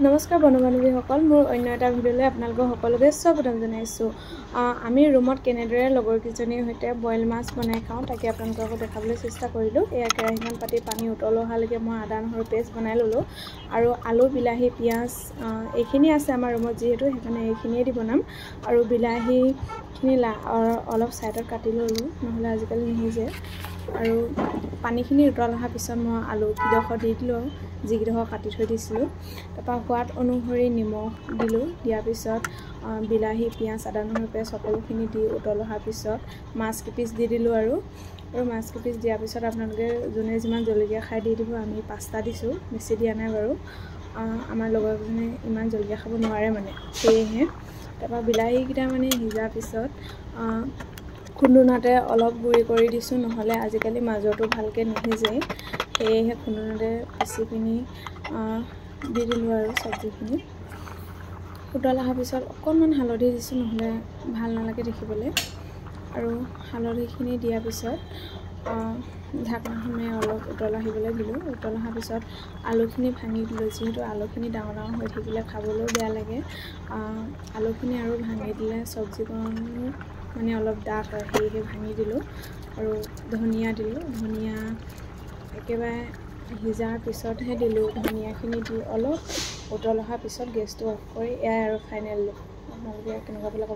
নমস্কাৰ বন্ধু বান্ধৱীসকল, মোৰ অন্য এটা ভিডিঅ'লৈ আপোনালোকক সকলোকে স্বাগতম জনাইছোঁ। আমি ৰুমত কেনেদৰে লগৰকেইজনীৰ সৈতে বইল মাছ বনাই খাওঁ তাকে আপোনালোকক দেখাবলৈ চেষ্টা কৰিলোঁ। এয়া কেৰাহীখন পাতি পানী উতল অহালৈকে মই আদা নহৰু পেষ্ট বনাই ল'লোঁ আৰু আলু বিলাহী পিঁয়াজ এইখিনি আছে আমাৰ ৰুমত, যিহেতু সেইকাৰণে এইখিনিয়ে দি বনাম। আৰু বিলাহীখিনি অলপ ছাইডত কাটি ল'লোঁ, নহ'লে আজিকালি নিসিজে। আৰু পানীখিনি উতল অহাৰ পিছত মই আলুকেইডোখৰ দি দিলোঁ, যিকেইডোখৰ কাটি থৈ দিছিলোঁ। তাৰপৰা সোৱাদ অনুসৰি নিমখ দিলোঁ, দিয়াৰ পিছত বিলাহী পিঁয়াজ আদা নহৰু পেষ্ট সকলোখিনি দি উতল অহাৰ পিছত মাছ কেইপিচ দি দিলোঁ। আৰু মাছ কেইপিচ দিয়াৰ পিছত আপোনালোকে যোনে যিমান জলকীয়া খাই দি দিব। আমি 5টা দিছোঁ, বেছি দিয়া নাই বাৰু। আমাৰ লগৰজনে ইমান জলকীয়া খাব নোৱাৰে মানে, সেয়েহে। তাৰপৰা বিলাহীকেইটা মানে সিজাৰ পিছত খুন্দুনাতে অলপ গুড়ি কৰি দিছোঁ, নহ'লে আজিকালি মাজৰটো ভালকৈ নিসিজেই, সেয়েহে খুন্দুনাতে পিচি পিনি দি দিলোঁ। আৰু চব্জিখিনি উতল অহাৰ পিছত অকণমান হালধি দিছোঁ, নহ'লে ভাল নালাগে দেখিবলৈ। আৰু হালধিখিনি দিয়াৰ পিছত ঢাকনাখন মাৰি অলপ উতল আহিবলৈ দিলোঁ। উতল অহাৰ পিছত আলুখিনি ভাঙি দিলোঁ, যিহেতু আলুখিনি ডাঙৰ ডাঙৰ হৈ থাকিলে খাবলৈও বেয়া লাগে। আলুখিনি আৰু ভাঙি দিলে চব্জিকণো মানে অলপ ডাঠ হয়, সেয়েহে ভাঙি দিলোঁ। আৰু ধনিয়া দিলোঁ, ধনিয়া একেবাৰে সিজাৰ পিছতহে দিলোঁ। ধনিয়াখিনি দি অলপ উতল অহাৰ পিছত গেছটো অফ কৰি, এয়াই আৰু ফাইনেল লুক। আপোনালোকে কেনেকুৱা পালে